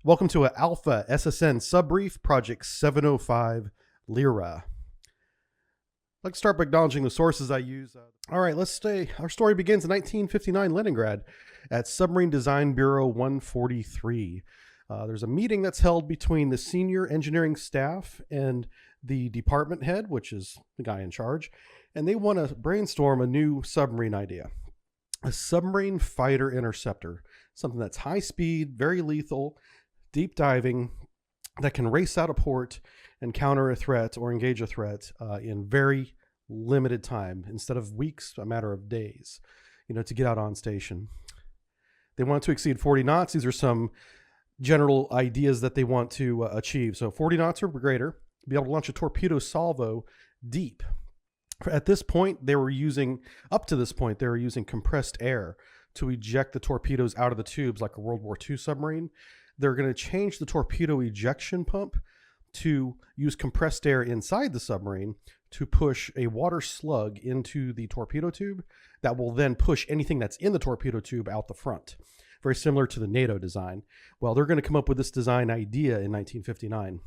Welcome to an Alfa SSN subbrief, Project 705 Lyra. I'd like to start by acknowledging the sources I use. All right, let's stay. Our story begins in 1959 Leningrad at Submarine Design Bureau 143. There's a meeting that's held between the senior engineering staff and the department head, which is the guy in charge, and they want to brainstorm a new submarine idea. A submarine fighter interceptor, something that's high speed, very lethal, deep diving, that can race out a port and counter a threat or engage a threat in very limited time, instead of weeks, a matter of days, to get out on station. They want to exceed 40 knots. These are some general ideas that they want to achieve. So 40 knots or greater, be able to launch a torpedo salvo deep. At this point, up to this point, they were using compressed air to eject the torpedoes out of the tubes like a World War II submarine. They're going to change the torpedo ejection pump to use compressed air inside the submarine to push a water slug into the torpedo tube that will then push anything that's in the torpedo tube out the front. Very similar to the NATO design. Well, they're going to come up with this design idea in 1959.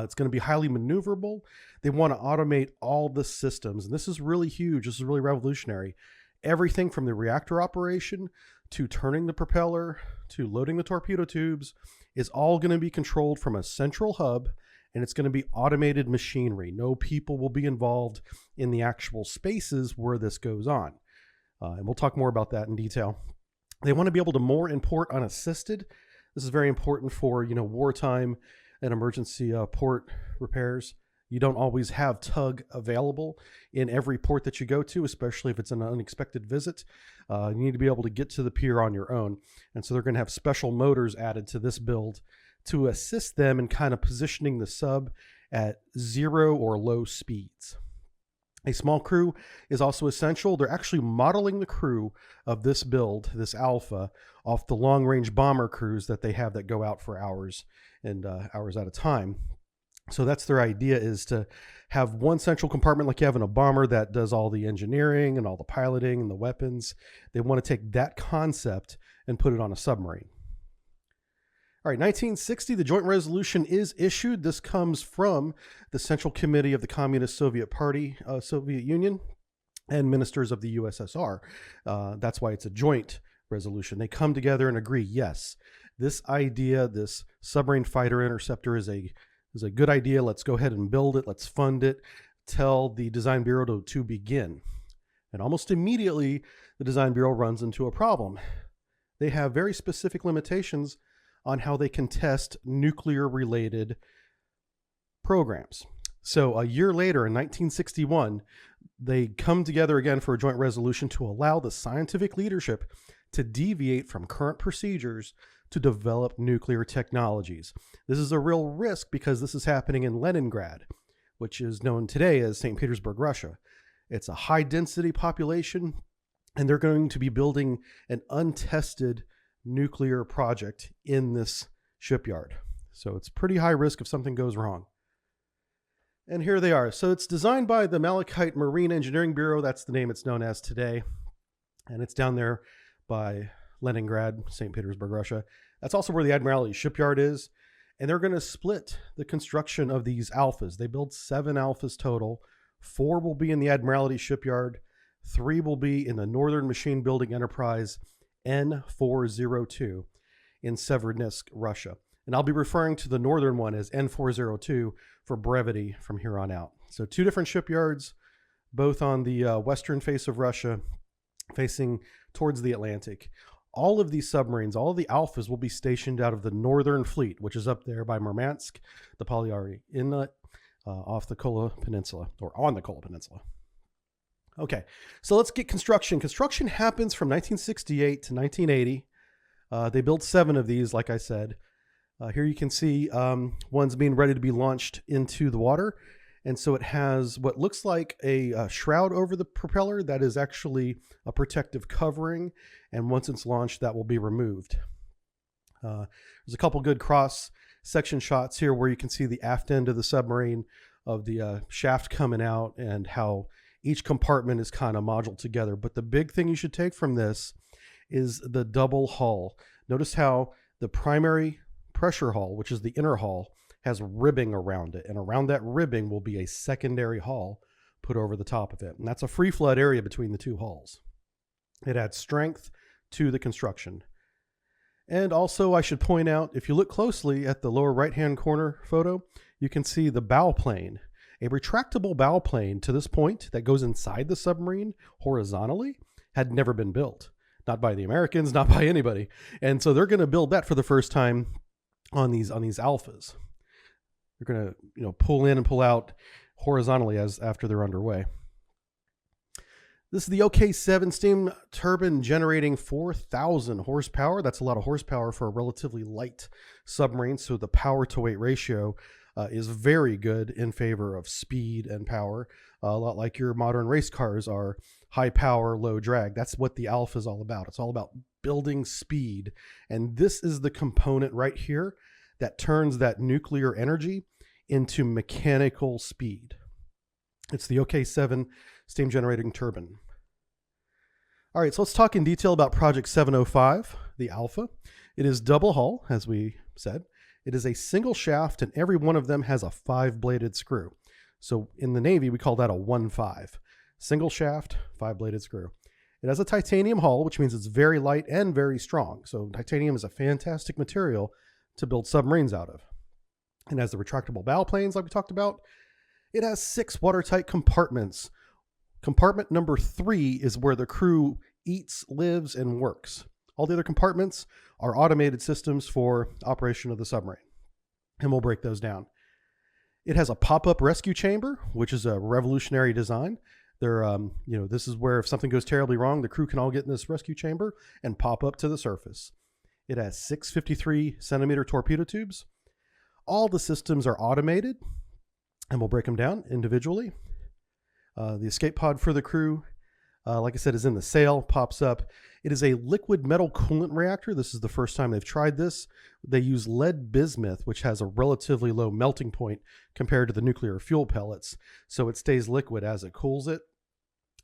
It's going to be highly maneuverable. They want to automate all the systems, and this is really huge. This is really revolutionary. Everything from the reactor operation to turning the propeller to loading the torpedo tubes is all going to be controlled from a central hub, and it's going to be automated machinery. No people will be involved in the actual spaces where this goes on. And we'll talk more about that in detail. They want to be able to moor and port unassisted. This is very important for, wartime and emergency port repairs. You don't always have tug available in every port that you go to, especially if it's an unexpected visit. You need to be able to get to the pier on your own. And so they're going to have special motors added to this build to assist them in kind of positioning the sub at zero or low speeds. A small crew is also essential. They're actually modeling the crew of this build, this Alpha, off the long-range bomber crews that they have that go out for hours and hours at a time. So that's their idea, is to have one central compartment like you have in a bomber that does all the engineering and all the piloting and the weapons. They want to take that concept and put it on a submarine. All right, 1960, the joint resolution is issued. This comes from the Central Committee of the Communist Soviet Party, Soviet Union, and ministers of the USSR. That's why it's a joint resolution. They come together and agree, yes, this idea, this submarine fighter interceptor is a good idea. Let's go ahead and build it. Let's fund it. Tell the Design Bureau to begin. And almost immediately, the Design Bureau runs into a problem. They have very specific limitations on how they can test nuclear-related programs. So a year later, in 1961, they come together again for a joint resolution to allow the scientific leadership to deviate from current procedures to develop nuclear technologies. This is a real risk because this is happening in Leningrad, which is known today as St. Petersburg, Russia. It's a high-density population, and they're going to be building an untested nuclear project in this shipyard. So it's pretty high risk if something goes wrong. And here they are. So it's designed by the MALAKHIT Marine Engineering Bureau. That's the name it's known as today. And it's down there by Leningrad, St. Petersburg, Russia. That's also where the Admiralty shipyard is. And they're going to split the construction of these Alphas. They build 7 Alphas total. 4 will be in the Admiralty shipyard. 3 will be in the Northern Machine Building Enterprise N402 in Severodvinsk, Russia. And I'll be referring to the northern one as N402 for brevity from here on out. So 2 different shipyards, both on the western face of Russia, facing towards the Atlantic. All of these submarines, all of the Alphas, will be stationed out of the Northern Fleet, which is up there by Murmansk, the Polyari Inlet, off the Kola Peninsula, or on the Kola Peninsula. Okay, so let's get construction. Construction happens from 1968 to 1980. They built 7 of these, like I said. Here you can see one's being ready to be launched into the water. And so it has what looks like a shroud over the propeller that is actually a protective covering. And once it's launched, that will be removed. There's a couple good cross-section shots here where you can see the aft end of the submarine of the shaft coming out and how each compartment is kind of modeled together. But the big thing you should take from this is the double hull. Notice how the primary pressure hull, which is the inner hull, has ribbing around it. And around that ribbing will be a secondary hull put over the top of it. And that's a free flood area between the two hulls. It adds strength to the construction. And also I should point out, if you look closely at the lower right-hand corner photo, you can see the bow plane. A retractable bow plane to this point that goes inside the submarine horizontally had never been built. Not by the Americans, not by anybody. And so they're going to build that for the first time on these Alphas. They're going to, pull in and pull out horizontally after they're underway. This is the OK7 steam turbine generating 4,000 horsepower. That's a lot of horsepower for a relatively light submarine. So the power to weight ratio is very good in favor of speed and power. A lot like your modern race cars are high power, low drag. That's what the Alpha is all about. It's all about building speed. And this is the component right here that turns that nuclear energy into mechanical speed. It's the OK7 steam generating turbine. All right, so let's talk in detail about Project 705, the Alpha. It is double hull, as we said. It is a single shaft, and every one of them has a 5-bladed screw. So in the Navy, we call that a 1-5. Single shaft, 5-bladed screw. It has a titanium hull, which means it's very light and very strong. So titanium is a fantastic material to build submarines out of. It has the retractable bow planes like we talked about. It has 6 watertight compartments. Compartment number 3 is where the crew eats, lives, and works. All the other compartments are automated systems for operation of the submarine. And we'll break those down. It has a pop-up rescue chamber, which is a revolutionary design. This is where if something goes terribly wrong, the crew can all get in this rescue chamber and pop up to the surface. It has 6 53-centimeter torpedo tubes. All the systems are automated, and we'll break them down individually. The escape pod for the crew, like I said, is in the sail, pops up. It is a liquid metal coolant reactor. This is the first time they've tried this. They use lead bismuth, which has a relatively low melting point compared to the nuclear fuel pellets. So it stays liquid as it cools it.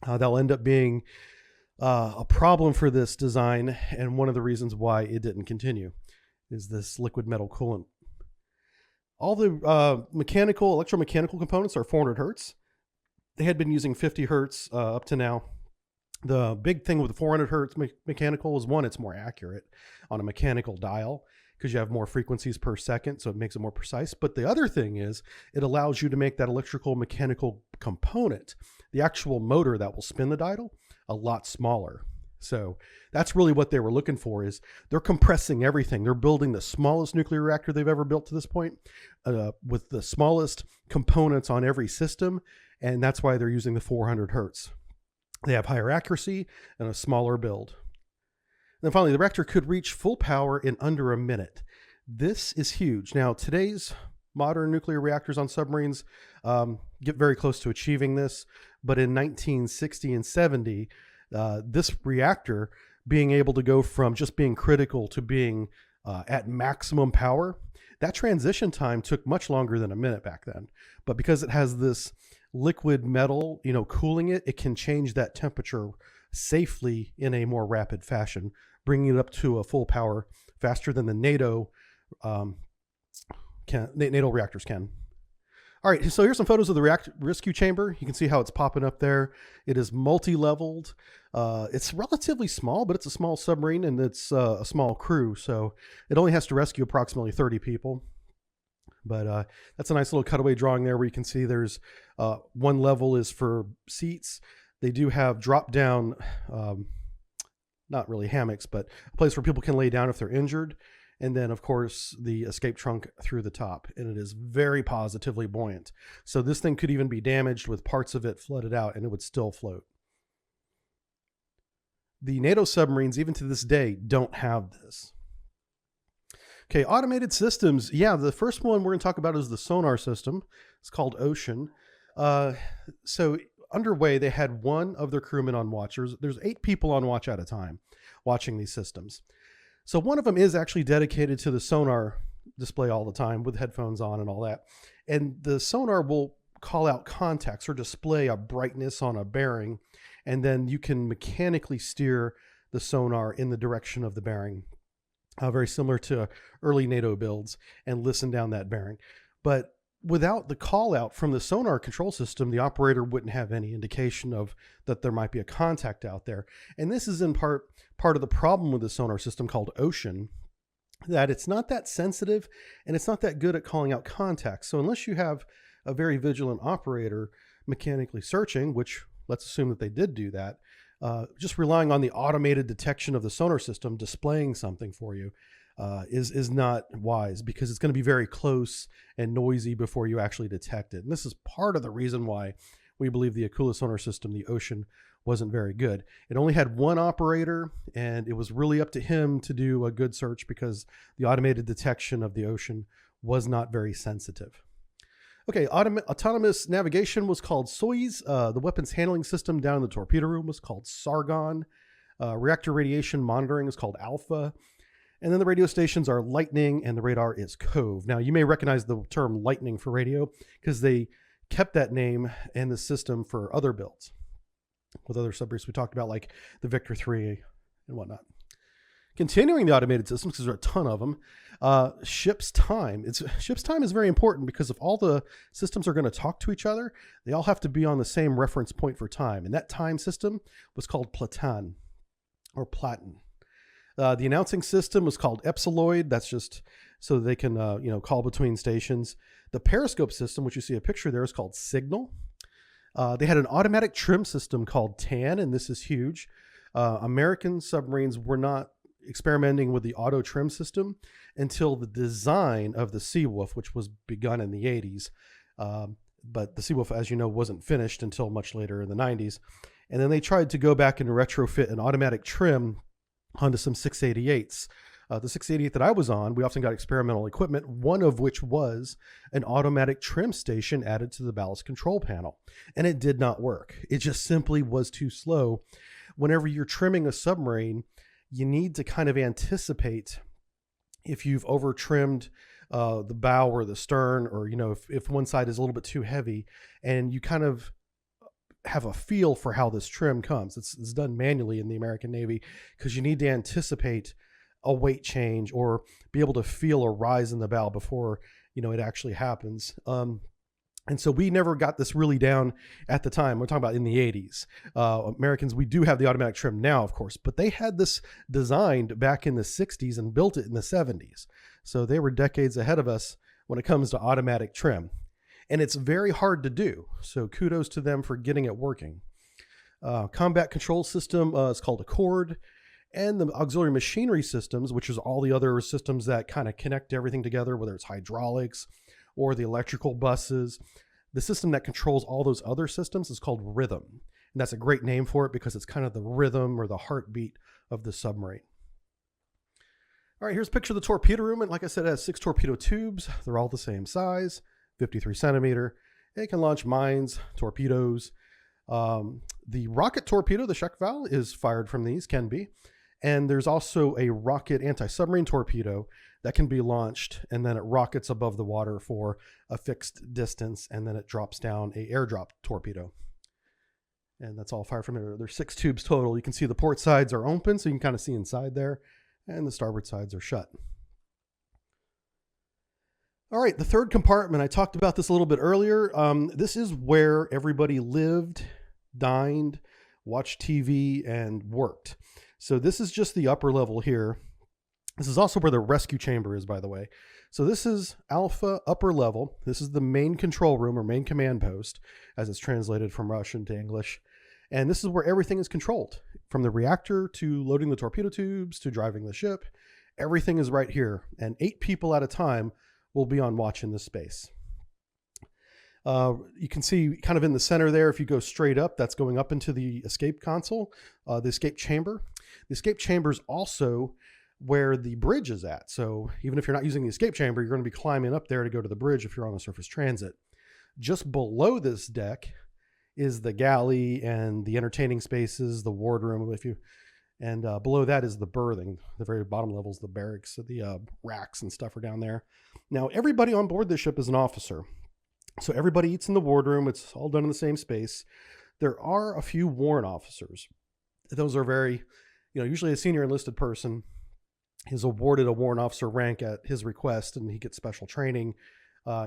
That'll end up being a problem for this design, and one of the reasons why it didn't continue is this liquid metal coolant. All the electromechanical components are 400 hertz. They had been using 50 hertz up to now. The big thing with the 400 hertz mechanical is, one, it's more accurate on a mechanical dial because you have more frequencies per second, so it makes it more precise. But the other thing is it allows you to make that electrical mechanical component, the actual motor that will spin the dial, a lot smaller. So that's really what they were looking for, is they're compressing everything. They're building the smallest nuclear reactor they've ever built to this point with the smallest components on every system. And that's why they're using the 400 hertz. They have higher accuracy and a smaller build. And then finally, the reactor could reach full power in under a minute. This is huge. Now, today's modern nuclear reactors on submarines get very close to achieving this. But in 1960 and 70, this reactor being able to go from just being critical to being at maximum power, that transition time took much longer than a minute back then. But because it has this liquid metal, cooling it, it can change that temperature safely in a more rapid fashion, bringing it up to a full power faster than the NATO reactors can. All right, so here's some photos of the rescue chamber. You can see how it's popping up there. It is multi-leveled. It's relatively small, but it's a small submarine and it's a small crew, so it only has to rescue approximately 30 people. But that's a nice little cutaway drawing there where you can see there's one level is for seats. They do have drop-down, not really hammocks, but a place where people can lay down if they're injured. And then, of course, the escape trunk through the top. And it is very positively buoyant. So this thing could even be damaged with parts of it flooded out and it would still float. The NATO submarines, even to this day, don't have this. Okay, automated systems. Yeah, the first one we're going to talk about is the sonar system. It's called Ocean. So underway, they had one of their crewmen on watch. There's 8 people on watch at a time watching these systems. So one of them is actually dedicated to the sonar display all the time with headphones on and all that. And the sonar will call out contacts or display a brightness on a bearing. And then you can mechanically steer the sonar in the direction of the bearing. very similar to early NATO builds, and listen down that bearing. But without the call out from the sonar control system, the operator wouldn't have any indication of that there might be a contact out there. And this is in part of the problem with the sonar system called Ocean, that it's not that sensitive and it's not that good at calling out contacts. So unless you have a very vigilant operator mechanically searching, which let's assume that they did do that, just relying on the automated detection of the sonar system displaying something for you is not wise, because it's going to be very close and noisy before you actually detect it. And this is part of the reason why we believe the Akula sonar system, the Ocean, wasn't very good. It only had one operator, and it was really up to him to do a good search because the automated detection of the Ocean was not very sensitive. Okay, autonomous navigation was called Soyuz. The weapons handling system down in the torpedo room was called Sargon. Reactor radiation monitoring is called Alpha. And then the radio stations are Lightning, and the radar is Cove. Now, you may recognize the term Lightning for radio because they kept that name and the system for other builds with other submarines we talked about, like the Victor 3 and whatnot. Continuing the automated systems, because there are a ton of them, ship's time. Ship's time is very important because if all the systems are going to talk to each other, they all have to be on the same reference point for time. And that time system was called Platan or Platin. The announcing system was called Epsiloid. That's just so that they can, call between stations. The periscope system, which you see a picture there, is called Signal. They had an automatic trim system called TAN, and this is huge. American submarines were not experimenting with the auto trim system until the design of the Seawolf, which was begun in the 80s. But the Seawolf, as you know, wasn't finished until much later in the 90s. And then they tried to go back and retrofit an automatic trim onto some 688s. The 688 that I was on, we often got experimental equipment, one of which was an automatic trim station added to the ballast control panel. And it did not work. It just simply was too slow. Whenever you're trimming a submarine, you need to kind of anticipate if you've over trimmed the bow or the stern, or, if one side is a little bit too heavy, and you kind of have a feel for how this trim comes. It's done manually in the American Navy because you need to anticipate a weight change or be able to feel a rise in the bow before, it actually happens. And so we never got this really down at the time. We're talking about in the 80s. Americans, we do have the automatic trim now, of course, but they had this designed back in the 60s and built it in the 70s. So they were decades ahead of us when it comes to automatic trim. And it's very hard to do. So kudos to them for getting it working. Combat control system is called Accord. And the auxiliary machinery systems, which is all the other systems that kind of connect everything together, whether it's hydraulics or the electrical buses. The system that controls all those other systems is called Rhythm. And that's a great name for it because it's kind of the rhythm or the heartbeat of the submarine. All right, here's a picture of the torpedo room. And like I said, it has 6 torpedo tubes. They're all the same size, 53 centimeter. It can launch mines, torpedoes. The rocket torpedo, the Shekval, is fired from these, can be. And there's also a rocket anti-submarine torpedo that can be launched, and then it rockets above the water for a fixed distance, and then it drops down a airdrop torpedo. And that's all fired from there. There's 6 tubes total. You can see the port sides are open, so you can kind of see inside there, and the starboard sides are shut. All right, the third compartment, I talked about this a little bit earlier. This is where everybody lived, dined, watched TV, and worked. So this is just the upper level here. This is also where the rescue chamber is, by the way. So this is Alpha upper level. This is the main control room or main command post, as it's translated from Russian to English. And this is where everything is controlled, from the reactor to loading the torpedo tubes to driving the ship. Everything is right here. And 8 people at a time will be on watch in this space. You can see kind of in the center there, if you go straight up, that's going up into the escape console, the escape chamber. The escape chamber is also where the bridge is at. So even if you're not using the escape chamber, you're going to be climbing up there to go to the bridge if you're on a surface transit. Just below this deck is the galley and the entertaining spaces, the wardroom, and below that is the berthing. The very bottom level is the barracks. So the racks and stuff are down there. Now, everybody on board this ship is an officer. So everybody eats in the wardroom. It's all done in the same space. There are a few warrant officers. Those are very, usually a senior enlisted person. is awarded a warrant officer rank at his request, and he gets special training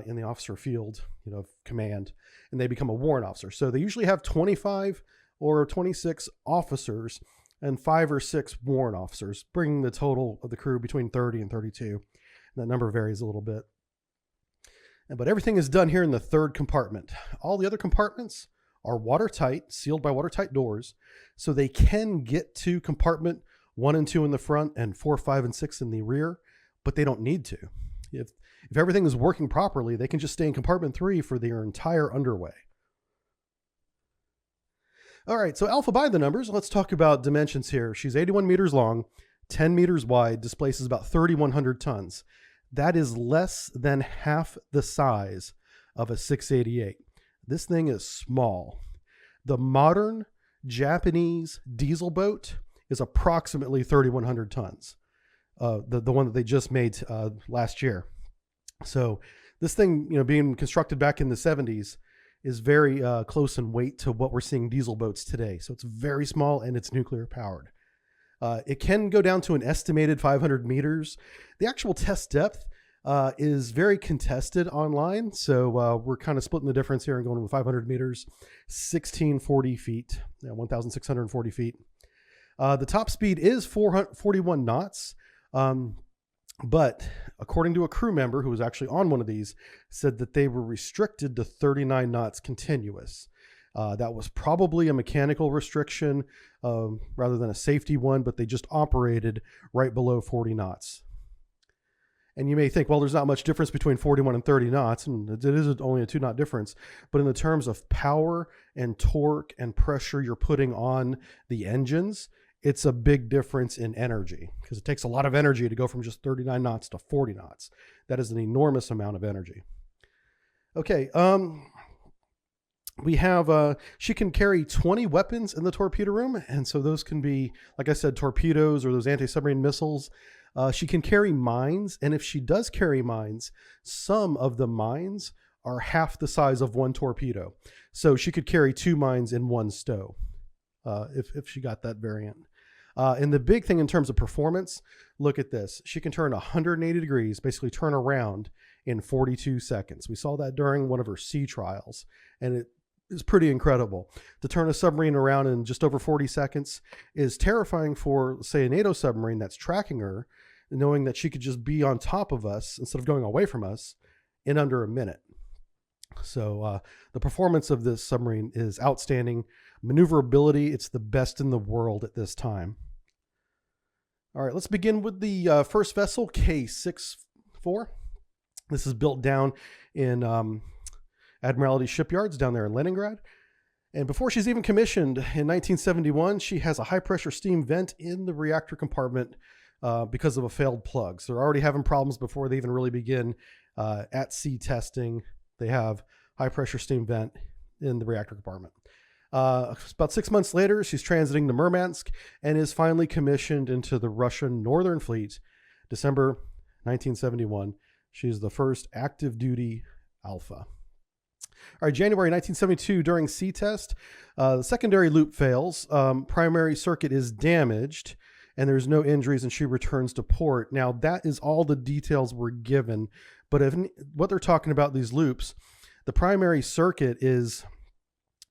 in the officer field, of command, and they become a warrant officer. So they usually have 25 or 26 officers and 5 or 6 warrant officers, bringing the total of the crew between 30 and 32. And that number varies a little bit. But everything is done here in the third compartment. All the other compartments are watertight, sealed by watertight doors, so they can get to compartment 1 and 2 in the front and 4, 5, and 6 in the rear, but they don't need to. If everything is working properly, they can just stay in compartment 3 for their entire underway. All right, so Alpha by the numbers. Let's talk about dimensions here. She's 81 meters long, 10 meters wide, displaces about 3,100 tons. That is less than half the size of a 688. This thing is small. The modern Japanese diesel boat is approximately 3,100 tons. The one that they just made last year. So this thing, being constructed back in the 70s, is very close in weight to what we're seeing diesel boats today. So it's very small and it's nuclear powered. It can go down to an estimated 500 meters. The actual test depth is very contested online. So we're kind of splitting the difference here and going with 500 meters, 1,640 feet, 1,640 feet. The top speed is 41 knots. But according to a crew member who was actually on one of these, said that they were restricted to 39 knots continuous. That was probably a mechanical restriction rather than a safety one, but they just operated right below 40 knots. And you may think, well, there's not much difference between 41 and 30 knots, and it is only a 2-knot difference. But in the terms of power and torque and pressure you're putting on the engines, it's a big difference in energy, because it takes a lot of energy to go from just 39 knots to 40 knots. That is an enormous amount of energy. Okay, we have, she can carry 20 weapons in the torpedo room. And so those can be, like I said, torpedoes or those anti-submarine missiles. She can carry mines. And if she does carry mines, some of the mines are half the size of one torpedo. So she could carry 2 mines in one stow if she got that variant. And the big thing in terms of performance, look at this. She can turn 180 degrees, basically turn around in 42 seconds. We saw that during one of her sea trials, and it is pretty incredible. To turn a submarine around in just over 40 seconds is terrifying for, say, a NATO submarine that's tracking her, knowing that she could just be on top of us instead of going away from us in under a minute. So the performance of this submarine is outstanding. Maneuverability, it's the best in the world at this time. All right, let's begin with the first vessel, K64. This is built down in Admiralty shipyards down there in Leningrad. And before she's even commissioned in 1971, she has a high-pressure steam vent in the reactor compartment because of a failed plug. So they're already having problems before they even really begin at sea testing. They have high-pressure steam vent in the reactor compartment. About 6 months later, she's transiting to Murmansk and is finally commissioned into the Russian Northern Fleet, December 1971. She's the first active duty Alpha. All right, January 1972, during sea test, the secondary loop fails. Primary circuit is damaged, and there's no injuries, and she returns to port. Now, that is all the details we're given. But what they're talking about, these loops, the primary circuit is,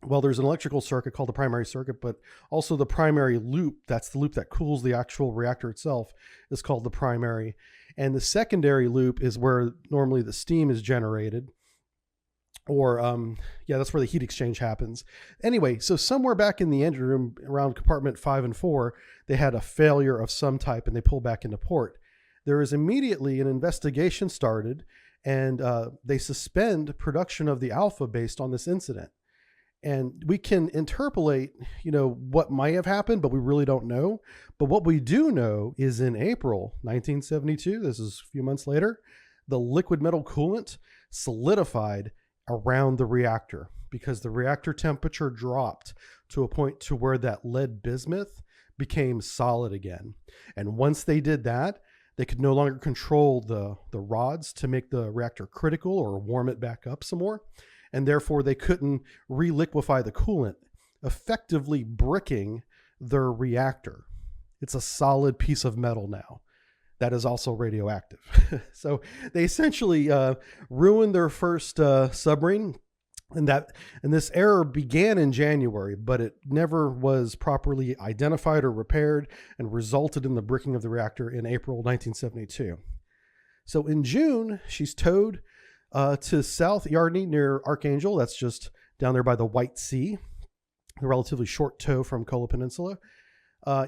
well, there's an electrical circuit called the primary circuit, but also the primary loop, that's the loop that cools the actual reactor itself, is called the primary. And the secondary loop is where normally the steam is generated. Or, yeah, that's where the heat exchange happens. Anyway, so somewhere back in the engine room around compartment 5 and 4, they had a failure of some type and they pulled back into port. There is immediately an investigation started, and they suspend production of the Alpha based on this incident. And we can interpolate, what might have happened, but we really don't know. But what we do know is in April 1972, this is a few months later, the liquid metal coolant solidified around the reactor because the reactor temperature dropped to a point to where that lead bismuth became solid again. And once they did that, they could no longer control the rods to make the reactor critical or warm it back up some more. And therefore they couldn't re-liquefy the coolant, effectively bricking their reactor. It's a solid piece of metal now. that is also radioactive. So they essentially ruined their first submarine. And this error began in January, but it never was properly identified or repaired and resulted in the bricking of the reactor in April 1972. So in June, she's towed to South Yardney near Archangel. That's just down there by the White Sea, a relatively short tow from Kola Peninsula.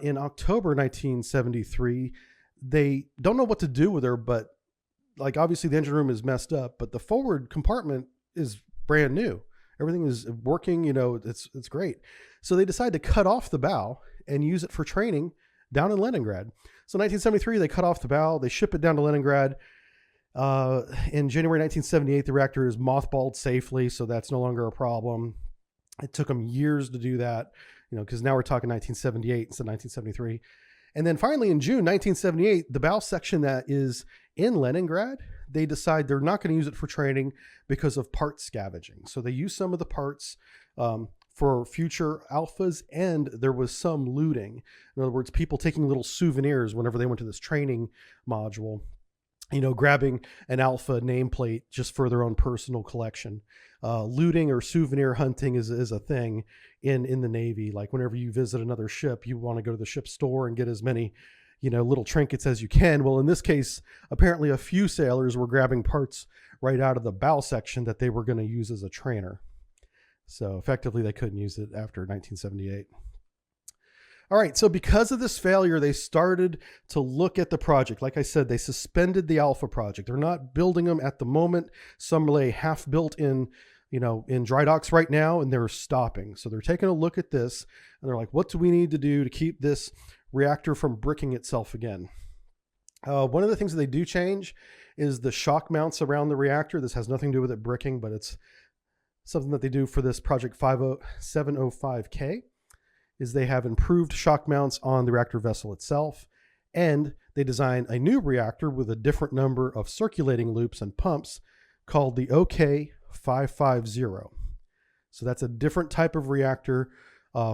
In October 1973, they don't know what to do with her, but like obviously the engine room is messed up, but the forward compartment is brand new. Everything is working, it's great. So they decide to cut off the bow and use it for training down in Leningrad. So 1973, they cut off the bow, they ship it down to Leningrad. In January 1978, the reactor is mothballed safely, so that's no longer a problem. It took them years to do that, because now we're talking 1978 instead of 1973. And then finally in June 1978, the bow section that is in Leningrad, they decide they're not going to use it for training because of part scavenging. So they use some of the parts for future alphas, and there was some looting. In other words, people taking little souvenirs whenever they went to this training module, grabbing an alpha nameplate just for their own personal collection. Looting or souvenir hunting is a thing in the Navy. Like whenever you visit another ship, you want to go to the ship store and get as many little trinkets as you can. Well, in this case, apparently a few sailors were grabbing parts right out of the bow section that they were going to use as a trainer. So effectively, they couldn't use it after 1978. All right, so because of this failure, they started to look at the project. Like I said, they suspended the Alpha project. They're not building them at the moment. Some lay half built in dry docks right now, and they're stopping. So they're taking a look at this, and they're like, what do we need to do to keep this reactor from bricking itself again? One of the things that they do change is the shock mounts around the reactor. This has nothing to do with it bricking, but it's something that they do for this project 705K, is they have improved shock mounts on the reactor vessel itself, and they design a new reactor with a different number of circulating loops and pumps called the OK550. So that's a different type of reactor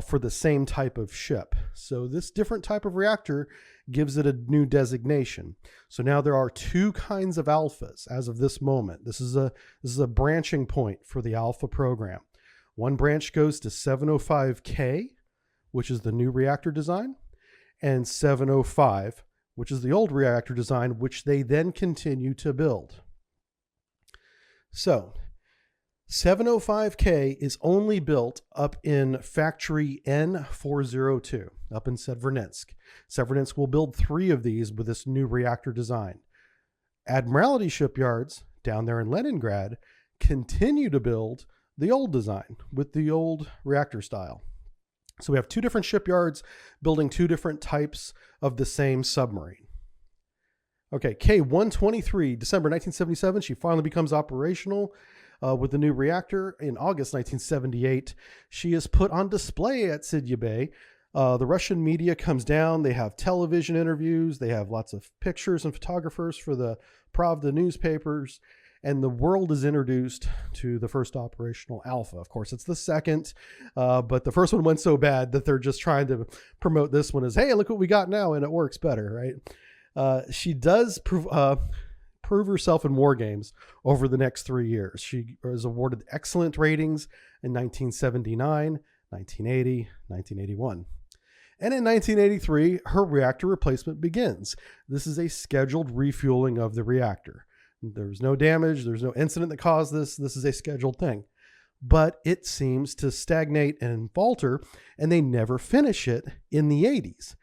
for the same type of ship. So this different type of reactor gives it a new designation. So now there are two kinds of alphas as of this moment. This is a branching point for the Alpha program. One branch goes to 705K, which is the new reactor design, and 705, which is the old reactor design, which they then continue to build. So 705K is only built up in factory N402 up in Severodvinsk. Severodvinsk will build 3 of these with this new reactor design. Admiralty shipyards down there in Leningrad continue to build the old design with the old reactor style. So we have 2 different shipyards building 2 different types of the same submarine. Okay, K-123, December 1977, she finally becomes operational with the new reactor. In August 1978, she is put on display at Sidya Bay. The Russian media comes down. They have television interviews. They have lots of pictures and photographers for the Pravda newspapers. And the world is introduced to the first operational Alpha. Of course, it's the second, but the first one went so bad that they're just trying to promote this one as, hey, look what we got now, and it works better, right? She does prove herself in war games over the next 3 years. She was awarded excellent ratings in 1979, 1980, 1981. And in 1983, her reactor replacement begins. This is a scheduled refueling of the reactor. There's no damage. There's no incident that caused this. This is a scheduled thing. But it seems to stagnate and falter, and they never finish it in the 80s.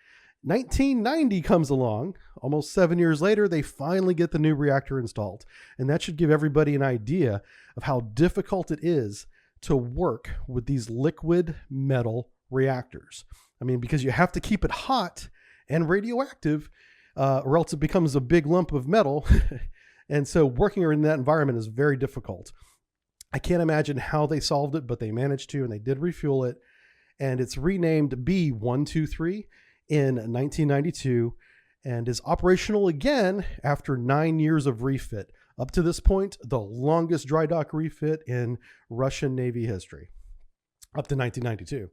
1990 comes along. Almost 7 years later, they finally get the new reactor installed. And that should give everybody an idea of how difficult it is to work with these liquid metal reactors. I mean, because you have to keep it hot and radioactive, or else it becomes a big lump of metal. And so working in that environment is very difficult. I can't imagine how they solved it, but they managed to, and they did refuel it. And it's renamed B123 in 1992 and is operational again after 9 years of refit. Up to this point, the longest dry dock refit in Russian Navy history, up to 1992.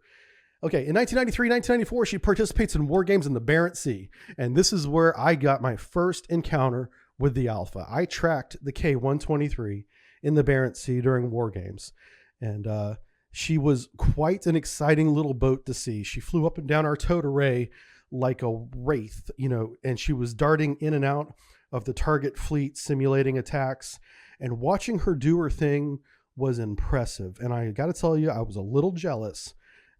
Okay, in 1993, 1994, she participates in war games in the Barents Sea. And this is where I got my first encounter with the Alpha. I tracked the K-123 in the Barents Sea during war games. And she was quite an exciting little boat to see. She flew up and down our towed array like a wraith, you know, and she was darting in and out of the target fleet, simulating attacks. And watching her do her thing was impressive. And I got to tell you, I was a little jealous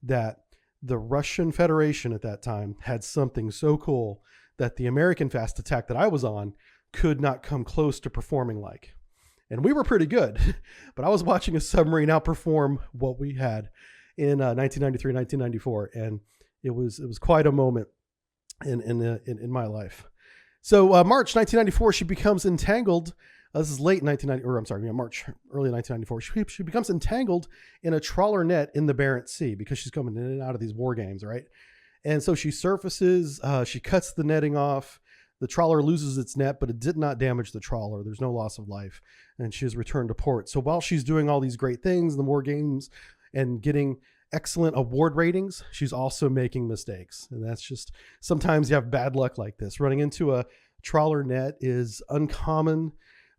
that the Russian Federation at that time had something so cool that the American fast attack that I was on could not come close to performing like. And we were pretty good, but I was watching a submarine outperform what we had in 1993, 1994, and it was quite a moment in my life. So March 1994, she becomes entangled. This is late 1990, or I'm sorry, March, early 1994. She becomes entangled in a trawler net in the Barents Sea because she's coming in and out of these war games, right? And so she surfaces, she cuts the netting off. The trawler loses its net, but it did not damage the trawler. There's no loss of life, and she is returned to port. So while she's doing all these great things in the war games and getting excellent award ratings, she's also making mistakes. And that's just, sometimes you have bad luck like this. Running into a trawler net is uncommon,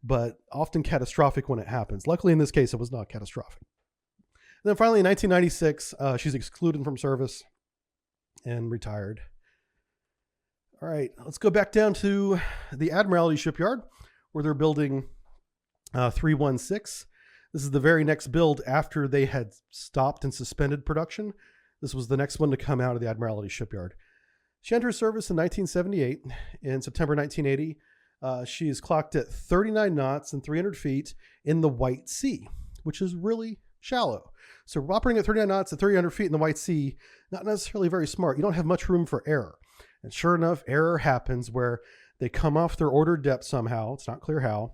but often catastrophic when it happens. Luckily, in this case, it was not catastrophic. And then finally, in 1996, she's excluded from service and retired. All right, let's go back down to the Admiralty shipyard where they're building 316. This is the very next build after they had stopped and suspended production. This was the next one to come out of the Admiralty shipyard. She enters service in 1978. In September 1980, she is clocked at 39 knots and 300 feet in the White Sea, which is really shallow. So we're operating at 39 knots at 300 feet in the White Sea, not necessarily very smart. You don't have much room for error. And sure enough, error happens where they come off their ordered depth somehow. It's not clear how.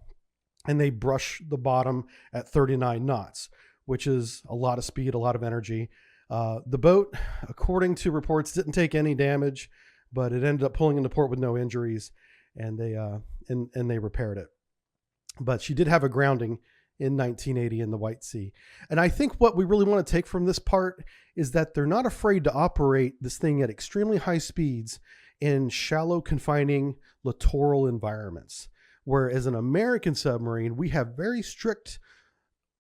And they brush the bottom at 39 knots, which is a lot of speed, a lot of energy. The boat, according to reports, didn't take any damage, but it ended up pulling into port with no injuries, and they repaired it. But she did have a grounding in 1980 in the White Sea. And I think what we really want to take from this part is that they're not afraid to operate this thing at extremely high speeds in shallow, confining littoral environments. Whereas an American submarine, we have very strict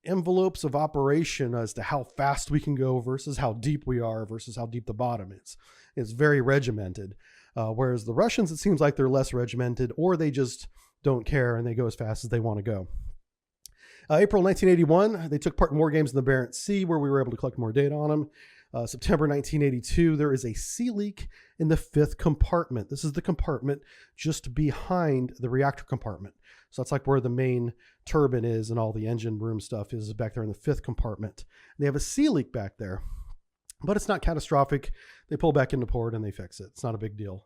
envelopes of operation as to how fast we can go versus how deep we are versus how deep the bottom is. It's very regimented. Whereas the Russians, it seems like they're less regimented, or they just don't care and they go as fast as they want to go. April 1981, they took part in war games in the Barents Sea where we were able to collect more data on them. September 1982, there is a sea leak in the 5th compartment. This is the compartment just behind the reactor compartment. So that's like where the main turbine is and all the engine room stuff is back there in the 5th compartment. They have a sea leak back there, but it's not catastrophic. They pull back into port and they fix it. It's not a big deal.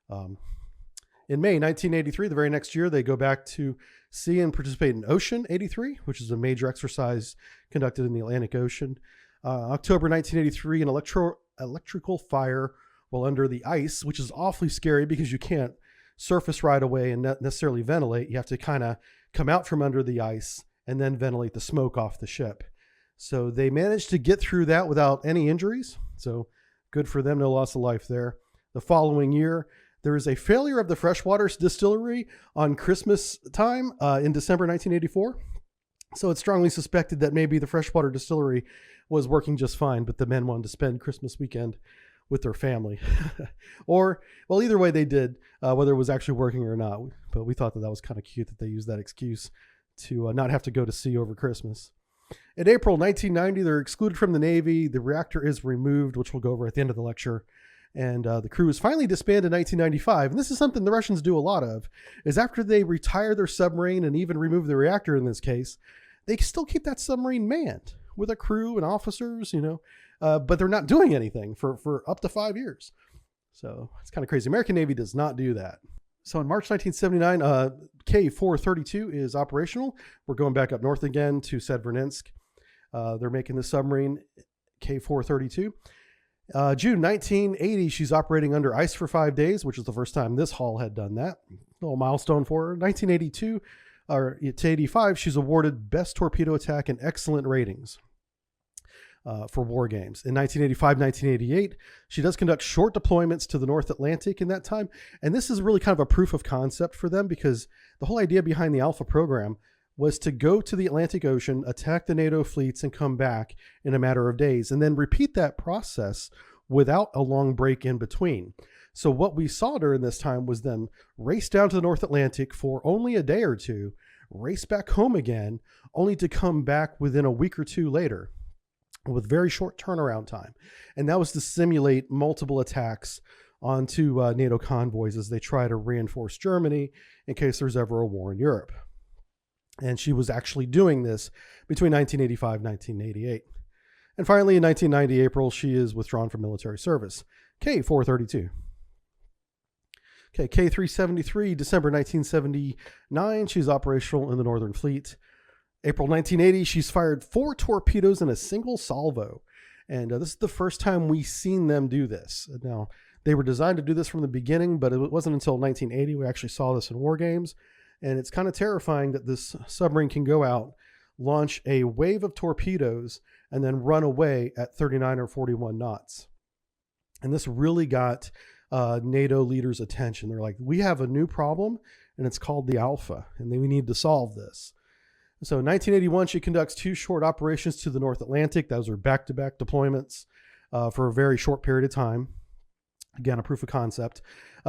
In May 1983, the very next year, they go back to sea and participate in Ocean 83, which is a major exercise conducted in the Atlantic Ocean. October 1983, an electrical fire while under the ice, which is awfully scary because you can't surface right away and not necessarily ventilate. You have to kind of come out from under the ice and then ventilate the smoke off the ship. So they managed to get through that without any injuries. So good for them, no loss of life there. The following year, there is a failure of the freshwater distillery on Christmas time in December 1984. So it's strongly suspected that maybe the freshwater distillery was working just fine, but the men wanted to spend Christmas weekend with their family. Or, well, either way they did, whether it was actually working or not. But we thought that was kind of cute that they used that excuse to not have to go to sea over Christmas. In April 1990, they're excluded from the Navy. The reactor is removed, which we'll go over at the end of the lecture. And the crew is finally disbanded in 1995. And this is something the Russians do a lot of, is after they retire their submarine and even remove the reactor in this case, they still keep that submarine manned with a crew and officers, you know, but they're not doing anything for up to 5 years. So it's kind of crazy. American Navy does not do that. So in March 1979, K-432 is operational. We're going back up north again to Severodvinsk. They're making the submarine K-432. June 1980, she's operating under ice for 5 days, which is the first time this hull had done that. A little milestone for her. 1982 to 85, she's awarded Best Torpedo Attack and excellent ratings. for war games. In 1985, 1988, she does conduct short deployments to the North Atlantic in that time. And this is really kind of a proof of concept for them, because the whole idea behind the Alpha program was to go to the Atlantic Ocean, attack the NATO fleets, and come back in a matter of days, and then repeat that process without a long break in between. So what we saw during this time was them race down to the North Atlantic for only a day or two, race back home again, only to come back within a week or two later with very short turnaround time. And that was to simulate multiple attacks onto NATO convoys as they try to reinforce Germany in case there's ever a war in Europe. And she was actually doing this between 1985 and 1988. And finally, in 1990 April, she is withdrawn from military service. K432. Okay, K373, December 1979, she's operational in the Northern Fleet. April 1980, she's fired 4 torpedoes in a single salvo. And this is the first time we've seen them do this. Now, they were designed to do this from the beginning, but it wasn't until 1980 we actually saw this in war games. And it's kind of terrifying that this submarine can go out, launch a wave of torpedoes, and then run away at 39 or 41 knots. And this really got NATO leaders' attention. They're like, we have a new problem, and it's called the Alpha, and we need to solve this. So in 1981, she conducts 2 short operations to the North Atlantic. Those are back-to-back deployments for a very short period of time. Again, a proof of concept.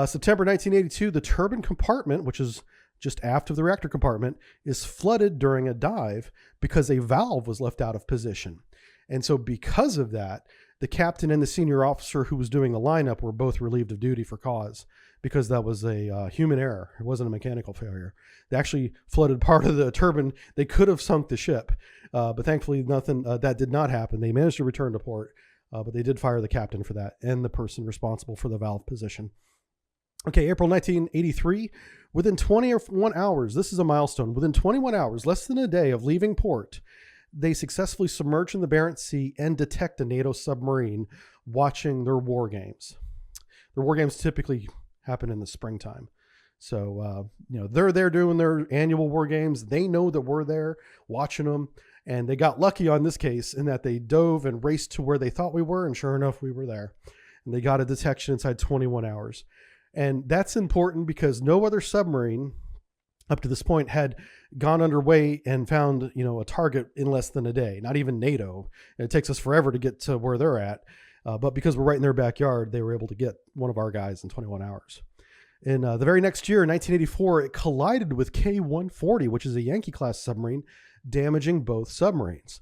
September 1982, the turbine compartment, which is just aft of the reactor compartment, is flooded during a dive because a valve was left out of position. And so because of that, the captain and the senior officer who was doing the lineup were both relieved of duty for cause, because that was a human error. It wasn't a mechanical failure. They actually flooded part of the turbine. They could have sunk the ship, but thankfully nothing that did not happen. They managed to return to port, but they did fire the captain for that and the person responsible for the valve position. Okay, April 1983, within 21 hours, this is a milestone, within 21 hours, less than a day of leaving port, they successfully submerge in the Barents Sea and detect a NATO submarine watching their war games. Their war games typically happen in the springtime. So, they're there doing their annual war games. They know that we're there watching them. And they got lucky on this case in that they dove and raced to where they thought we were. And sure enough, we were there. And they got a detection inside 21 hours. And that's important because no other submarine up to this point had gone underway and found, a target in less than a day. Not even NATO. It takes us forever to get to where they're at. But because we're right in their backyard, they were able to get one of our guys in 21 hours. In the very next year, in 1984, it collided with K-140, which is a Yankee-class submarine, damaging both submarines.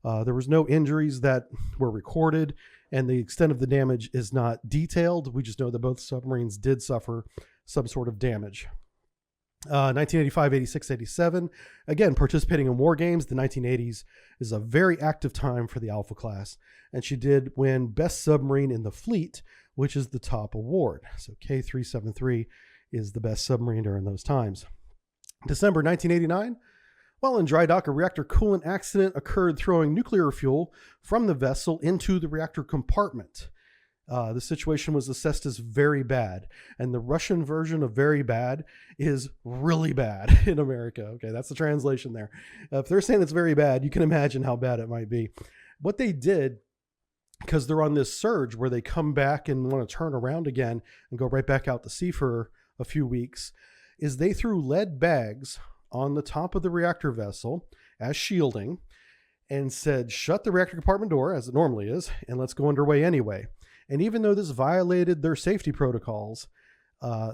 There was no injuries that were recorded, and the extent of the damage is not detailed. We just know that both submarines did suffer some sort of damage. 1985, 86, 87, again, participating in war games. The 1980s is a very active time for the Alpha class, and she did win Best Submarine in the Fleet, which is the top award. So K373 is the best submarine during those times. December 1989, while in dry dock, a reactor coolant accident occurred, throwing nuclear fuel from the vessel into the reactor compartment. The situation was assessed as very bad, and the Russian version of very bad is really bad in America. Okay, that's the translation there. If they're saying it's very bad, you can imagine how bad it might be. What they did, because they're on this surge where they come back and want to turn around again and go right back out to sea for a few weeks, is they threw lead bags on the top of the reactor vessel as shielding and said, shut the reactor compartment door as it normally is, and let's go underway anyway. And even though this violated their safety protocols,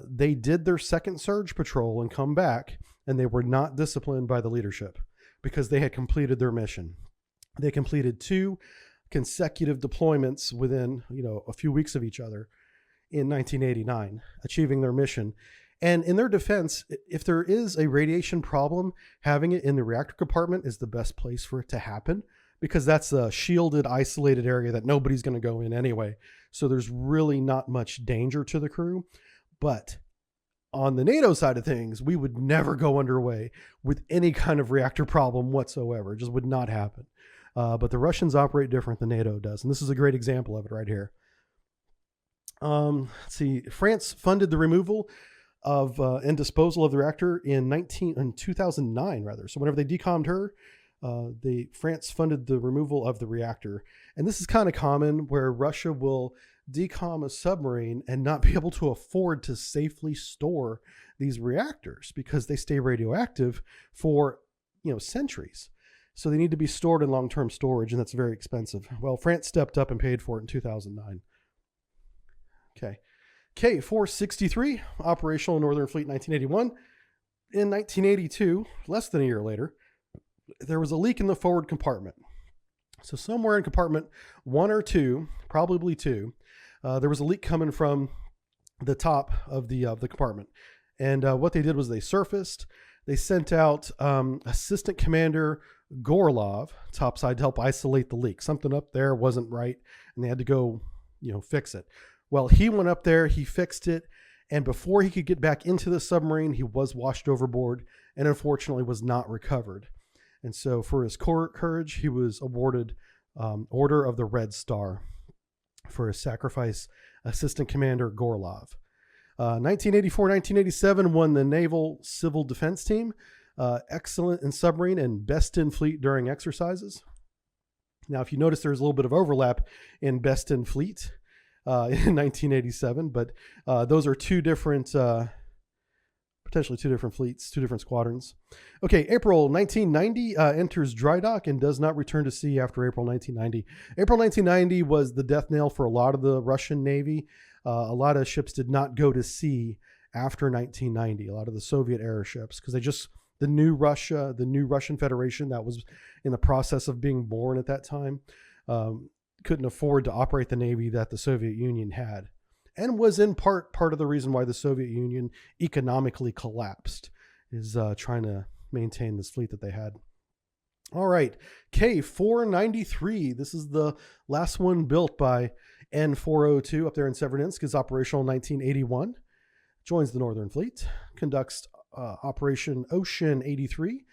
they did their second surge patrol and come back, and they were not disciplined by the leadership because they had completed their mission. They completed 2 consecutive deployments within, a few weeks of each other in 1989, achieving their mission. And in their defense, if there is a radiation problem, having it in the reactor compartment is the best place for it to happen, because that's a shielded, isolated area that nobody's going to go in anyway. So there's really not much danger to the crew. But on the NATO side of things, we would never go underway with any kind of reactor problem whatsoever. It just would not happen. But the Russians operate different than NATO does. And this is a great example of it right here. Let's see. France funded the removal of and disposal of the reactor in 2009 rather. So whenever they decommed her, France funded the removal of the reactor. And this is kind of common, where Russia will decom a submarine and not be able to afford to safely store these reactors because they stay radioactive for, centuries. So they need to be stored in long-term storage, and that's very expensive. Well, France stepped up and paid for it in 2009. Okay. K463, operational in Northern Fleet 1981. In 1982, less than a year later, there was a leak in the forward compartment. So somewhere in compartment 1 or 2, probably 2, there was a leak coming from the top of the compartment. And what they did was they surfaced. They sent out Assistant Commander Gorlov topside to help isolate the leak. Something up there wasn't right, and they had to go, fix it. Well, he went up there, he fixed it, and before he could get back into the submarine, he was washed overboard and unfortunately was not recovered. And so for his courage, he was awarded Order of the Red Star for his sacrifice. Assistant Commander Gorlov. 1984-1987 won the Naval Civil Defense Team. Excellent in submarine and best in fleet during exercises. Now, if you notice, there's a little bit of overlap in best in fleet in 1987, but those are two different, potentially two different fleets, two different squadrons. Okay, April 1990 enters dry dock and does not return to sea after April 1990. April 1990 was the death knell for a lot of the Russian Navy. A lot of ships did not go to sea after 1990, a lot of the Soviet era ships, because the new Russia, the new Russian Federation that was in the process of being born at that time, couldn't afford to operate the Navy that the Soviet Union had, and was in part of the reason why the Soviet Union economically collapsed, is trying to maintain this fleet that they had. All right, K493. This is the last one built by N402 up there in Severnensk. Is operational in 1981. Joins the Northern Fleet. Conducts Operation Ocean 83.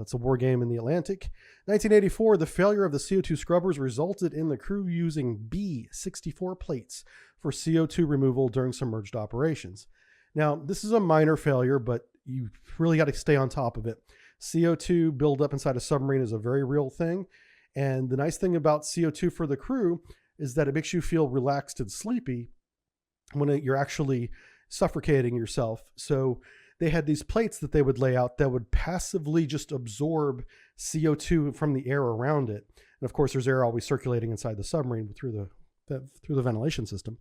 It's a war game in the Atlantic. 1984, the failure of the CO2 scrubbers resulted in the crew using B-64 plates for CO2 removal during submerged operations. Now, this is a minor failure, but you really got to stay on top of it. CO2 buildup inside a submarine is a very real thing. And the nice thing about CO2 for the crew is that it makes you feel relaxed and sleepy when you're actually suffocating yourself. So they had these plates that they would lay out that would passively just absorb CO2 from the air around it. And of course, there's air always circulating inside the submarine through the ventilation system.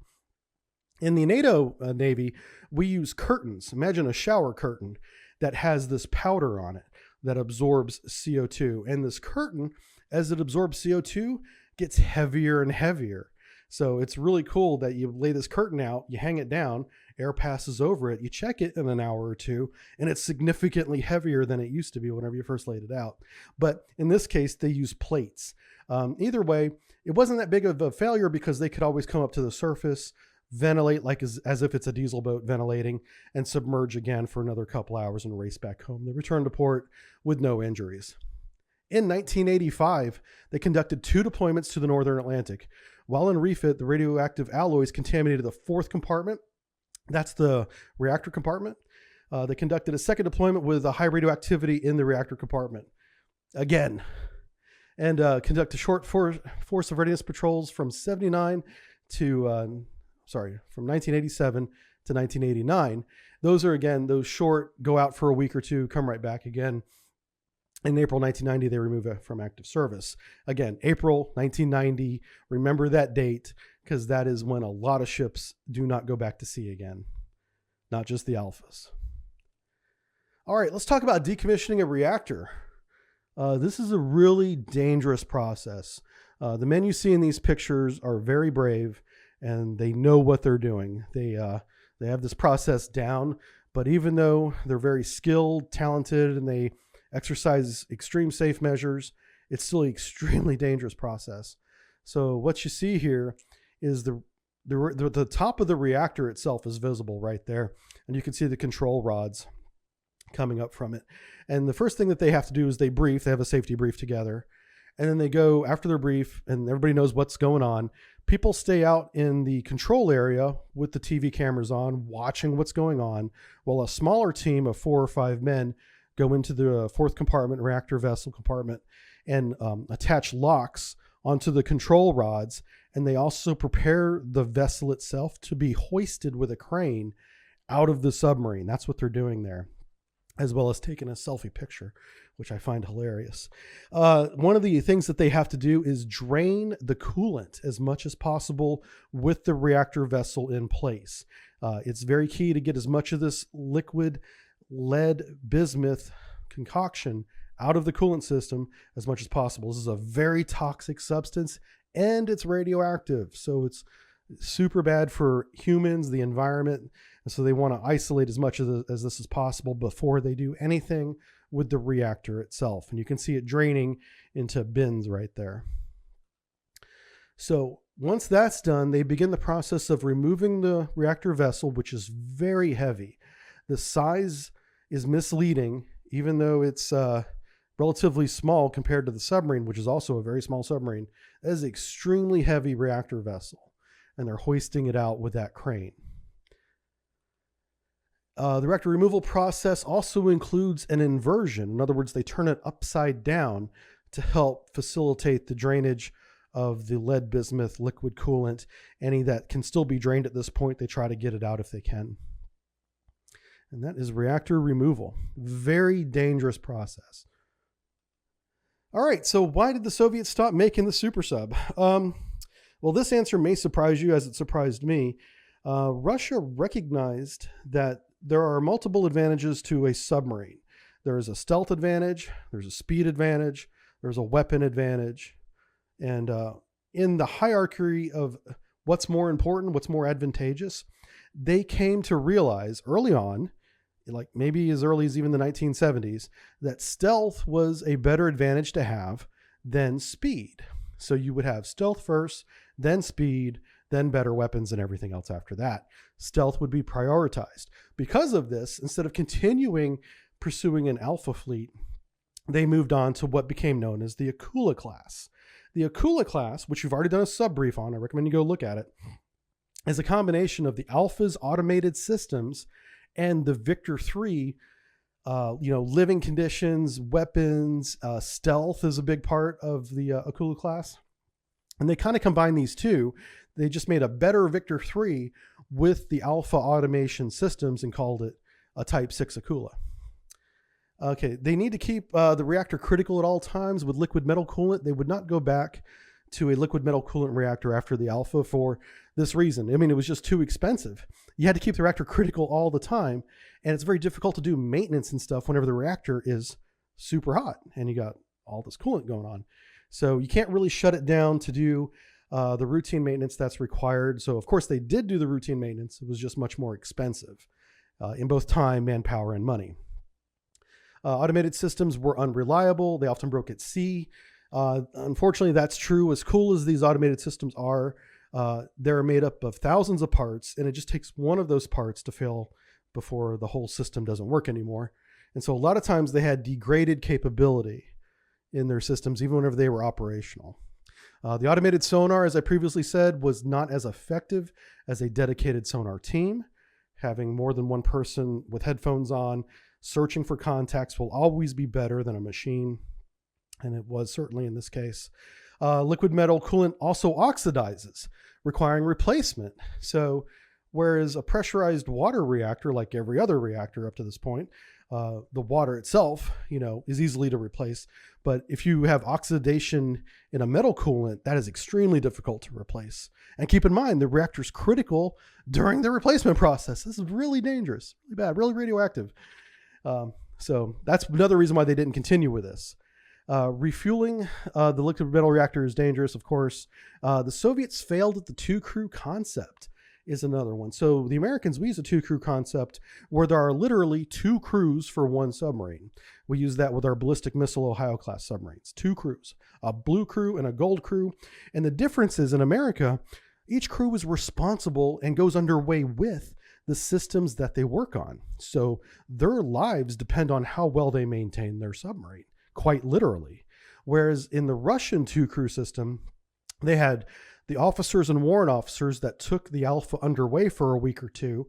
In the NATO Navy, we use curtains. Imagine a shower curtain that has this powder on it that absorbs CO2. And this curtain, as it absorbs CO2, gets heavier and heavier. So it's really cool that you lay this curtain out, you hang it down, air passes over it, you check it in an hour or two, and it's significantly heavier than it used to be whenever you first laid it out. But in this case, they use plates. Either way, it wasn't that big of a failure because they could always come up to the surface, ventilate like as if it's a diesel boat ventilating, and submerge again for another couple hours and race back home. They returned to port with no injuries. In 1985, they conducted 2 deployments to the Northern Atlantic. While in refit, the radioactive alloys contaminated the 4th compartment. That's the reactor compartment. They conducted a 2nd deployment with a high radioactivity in the reactor compartment. Again. And conducted short force of readiness patrols from 79 to, from 1987 to 1989. Those are, again, those short, go out for a week or two, come right back again. In April 1990, they remove it from active service. Again, April 1990, remember that date, because that is when a lot of ships do not go back to sea again, not just the Alphas. All right, let's talk about decommissioning a reactor. This is a really dangerous process. The men you see in these pictures are very brave, and they know what they're doing. They have this process down, but even though they're very skilled, talented, and they exercise extreme safe measures, it's still an extremely dangerous process. So what you see here is the top of the reactor itself is visible right there, and you can see the control rods coming up from it. And the first thing that they have to do is they brief. They have a safety brief together, and then they go after their brief, and everybody knows what's going on. People stay out in the control area with the TV cameras on, watching what's going on, while a smaller team of 4 or 5 men go into the fourth compartment, reactor vessel compartment, and attach locks onto the control rods. And they also prepare the vessel itself to be hoisted with a crane out of the submarine. That's what they're doing there, as well as taking a selfie picture, which I find hilarious. One of the things that they have to do is drain the coolant as much as possible with the reactor vessel in place. It's very key to get as much of this liquid lead bismuth concoction out of the coolant system as much as possible. This is a very toxic substance, and it's radioactive. So it's super bad for humans, the environment. And so they want to isolate as much as this as possible before they do anything with the reactor itself. And you can see it draining into bins right there. So once that's done, they begin the process of removing the reactor vessel, which is very heavy. The size is misleading, even though it's relatively small compared to the submarine, which is also a very small submarine. That is an extremely heavy reactor vessel, and they're hoisting it out with that crane. The reactor removal process also includes an inversion. In other words, they turn it upside down to help facilitate the drainage of the lead bismuth liquid coolant. Any that can still be drained at this point, they try to get it out if they can. And that is reactor removal. Very dangerous process. All right, so why did the Soviets stop making the super sub? Well, this answer may surprise you, as it surprised me. Russia recognized that there are multiple advantages to a submarine. There is a stealth advantage, there's a speed advantage, there's a weapon advantage. And in the hierarchy of what's more important, what's more advantageous, they came to realize early on, like maybe as early as even the 1970s, that stealth was a better advantage to have than speed. So you would have stealth first, then speed, then better weapons, and everything else after that. Stealth would be prioritized. Because of this, instead of continuing pursuing an Alpha fleet, they moved on to what became known as the Akula class. The Akula class, which you've already done a sub brief on, I recommend you go look at it, is a combination of the Alpha's automated systems and the Victor 3, living conditions, weapons, stealth is a big part of the Akula class. And they kind of combine these two. They just made a better Victor 3 with the Alpha automation systems and called it a Type 6 Akula. Okay, they need to keep the reactor critical at all times with liquid metal coolant. They would not go back to a liquid metal coolant reactor after the Alpha for this reason. I mean, it was just too expensive. You had to keep the reactor critical all the time, and it's very difficult to do maintenance and stuff whenever the reactor is super hot and you got all this coolant going on. So you can't really shut it down to do the routine maintenance that's required. So of course they did do the routine maintenance. It was just much more expensive in both time, manpower, and money. Automated systems were unreliable. They often broke at sea. Unfortunately, that's true. As cool as these automated systems are, they're made up of thousands of parts, and it just takes one of those parts to fail before the whole system doesn't work anymore. And so a lot of times they had degraded capability in their systems, even whenever they were operational. The automated sonar, as I previously said, was not as effective as a dedicated sonar team. Having more than one person with headphones on, searching for contacts will always be better than a machine. And it was certainly in this case. Liquid metal coolant also oxidizes, requiring replacement. So whereas a pressurized water reactor, like every other reactor up to this point, the water itself, is easily to replace. But if you have oxidation in a metal coolant, that is extremely difficult to replace. And keep in mind, the reactor is critical during the replacement process. This is really dangerous, really bad, really radioactive. So that's another reason why they didn't continue with this. Refueling the liquid metal reactor is dangerous, of course. The Soviets failed at the two-crew concept is another one. So the Americans, we use a two-crew concept where there are literally two crews for one submarine. We use that with our ballistic missile Ohio-class submarines. Two crews, a blue crew and a gold crew. And the difference is in America, each crew is responsible and goes underway with the systems that they work on. So their lives depend on how well they maintain their submarine, quite literally. Whereas in the Russian two-crew system, they had the officers and warrant officers that took the Alpha underway for a week or two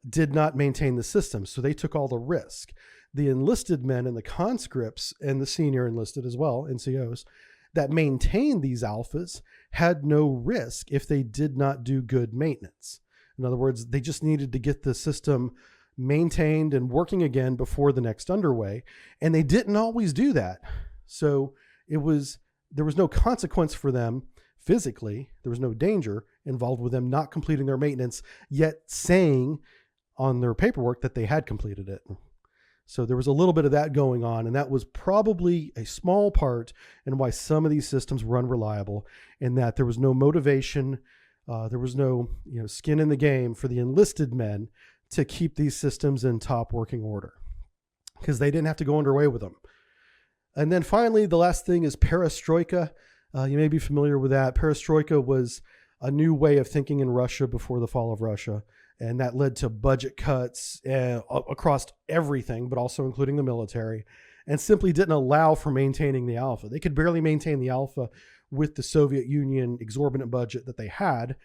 did not maintain the system. So they took all the risk. the enlisted men and the conscripts and the senior enlisted as well, NCOs, that maintained these alphas had no risk if they did not do good maintenance. In other words, they just needed to get the system maintained and working again before the next underway. And they didn't always do that. So there was no consequence for them physically. There was no danger involved with them not completing their maintenance, yet saying on their paperwork that they had completed it. So there was a little bit of that going on, and that was probably a small part in why some of these systems were unreliable, in that there was no motivation, there was no skin in the game for the enlisted men to keep these systems in top working order, because they didn't have to go underway with them. And then finally, the last thing is perestroika. You may be familiar with that. Perestroika was a new way of thinking in Russia before the fall of Russia. And that led to budget cuts across everything, but also including the military, and simply didn't allow for maintaining the alpha. They could barely maintain the alpha with the Soviet Union exorbitant budget that they had.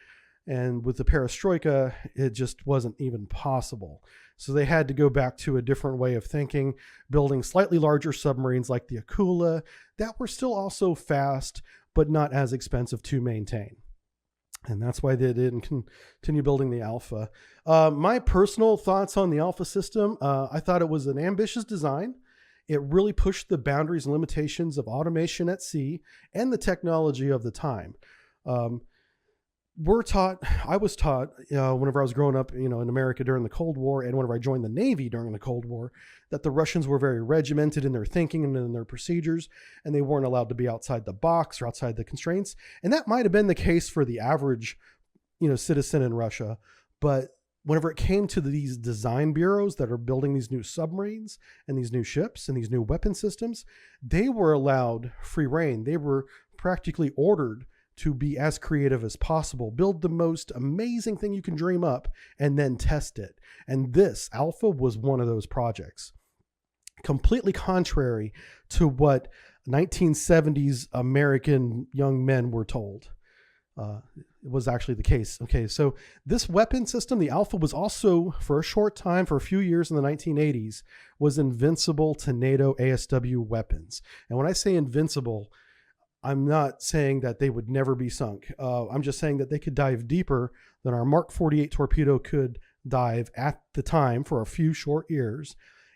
And with the perestroika, it just wasn't even possible. So they had to go back to a different way of thinking, building slightly larger submarines like the Akula that were still also fast, but not as expensive to maintain. And that's why they didn't continue building the Alpha. My personal thoughts on the Alpha system, I thought it was an ambitious design. It really pushed the boundaries and limitations of automation at sea and the technology of the time. I was taught whenever I was growing up, in America during the Cold War, and whenever I joined the Navy during the Cold War, that the Russians were very regimented in their thinking and in their procedures, and they weren't allowed to be outside the box or outside the constraints. And that might have been the case for the average, citizen in Russia. But whenever it came to these design bureaus that are building these new submarines and these new ships and these new weapon systems, they were allowed free rein. They were practically ordered to be as creative as possible, build the most amazing thing you can dream up, and then test it. And this Alpha was one of those projects. Completely contrary to what 1970s American young men were told. It was actually the case. Okay, so this weapon system, the Alpha, was also, for a short time, for a few years in the 1980s, was invincible to NATO ASW weapons. And when I say invincible, I'm not saying that they would never be sunk. I'm just saying that they could dive deeper than our Mark 48 torpedo could dive at the time for a few short years.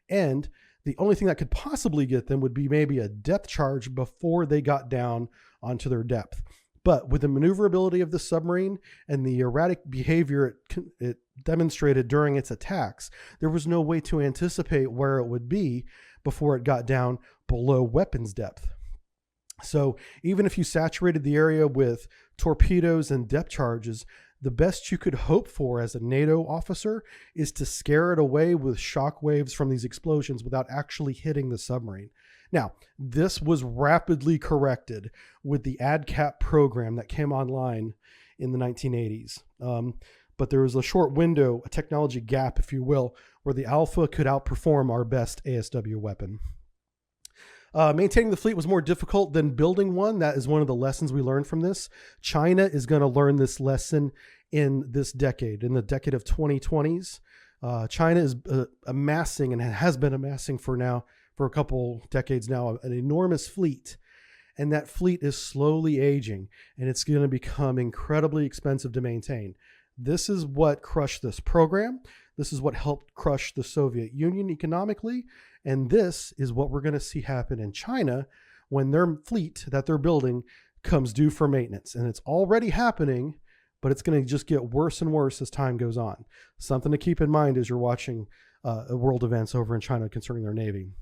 And the only thing that could possibly get them would be maybe a depth charge before they got down onto their depth. But with the maneuverability of the submarine and the erratic behavior it demonstrated during its attacks, there was no way to anticipate where it would be before it got down below weapons depth. So even if you saturated the area with torpedoes and depth charges, the best you could hope for as a NATO officer is to scare it away with shock waves from these explosions without actually hitting the submarine. Now, this was rapidly corrected with the ADCAP program that came online in the 1980s. But there was a short window, a technology gap, if you will, where the Alpha could outperform our best ASW weapon. Maintaining the fleet was more difficult than building one. That is one of the lessons we learned from this. China is going to learn this lesson in this decade, in the decade of 2020s. China is amassing, and has been amassing for a couple decades now, an enormous fleet. And that fleet is slowly aging, and it's going to become incredibly expensive to maintain. This is what crushed this program. This is what helped crush the Soviet Union economically. And this is what we're going to see happen in China when their fleet that they're building comes due for maintenance. And it's already happening, but it's going to just get worse and worse as time goes on. Something to keep in mind as you're watching world events over in China concerning their Navy.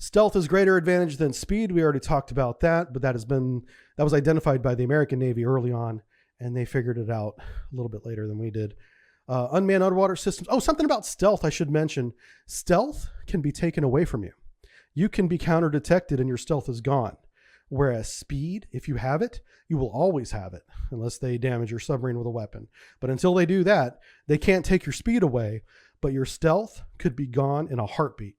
Stealth is greater advantage than speed. We already talked about that, but that was identified by the American Navy early on, and they figured it out a little bit later than we did. Unmanned underwater systems. Oh, something about stealth I should mention. Stealth can be taken away from you. You can be counter detected and your stealth is gone. Whereas speed, if you have it, you will always have it unless they damage your submarine with a weapon. But until they do that, they can't take your speed away, but your stealth could be gone in a heartbeat.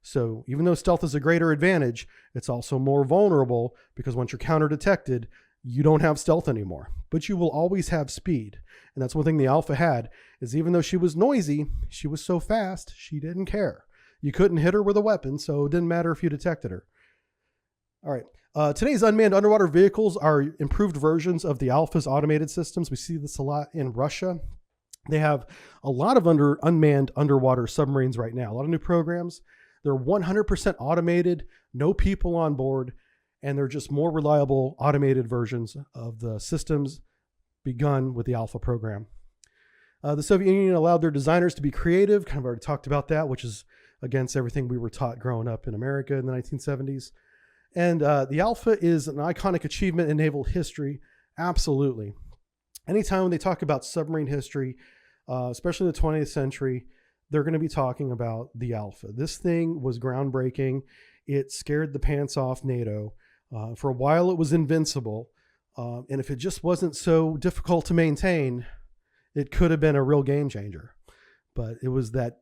So even though stealth is a greater advantage, it's also more vulnerable because once you're counter detected, you don't have stealth anymore, but you will always have speed. And that's one thing the Alpha had, is even though she was noisy, she was so fast, she didn't care. You couldn't hit her with a weapon, so it didn't matter if you detected her. All right. Today's unmanned underwater vehicles are improved versions of the Alpha's automated systems. We see this a lot in Russia. They have a lot of unmanned underwater submarines right now, a lot of new programs. They're 100% automated, no people on board, and they're just more reliable automated versions of the systems begun with the Alpha program. The Soviet Union allowed their designers to be creative, kind of already talked about that, which is against everything we were taught growing up in America in the 1970s. And the Alpha is an iconic achievement in naval history, absolutely. Anytime when they talk about submarine history, especially in the 20th century, they're going to be talking about the Alpha. This thing was groundbreaking. It scared the pants off NATO. For a while, it was invincible. And if it just wasn't so difficult to maintain, it could have been a real game changer. But it was that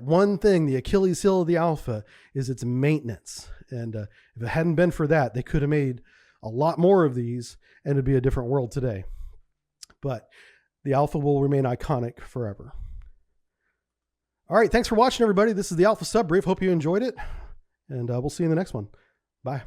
one thing, the Achilles heel of the Alpha, is its maintenance. And if it hadn't been for that, they could have made a lot more of these, and it'd be a different world today. But the Alpha will remain iconic forever. All right, thanks for watching, everybody. This is the Alpha Sub Brief. Hope you enjoyed it, and we'll see you in the next one. Bye.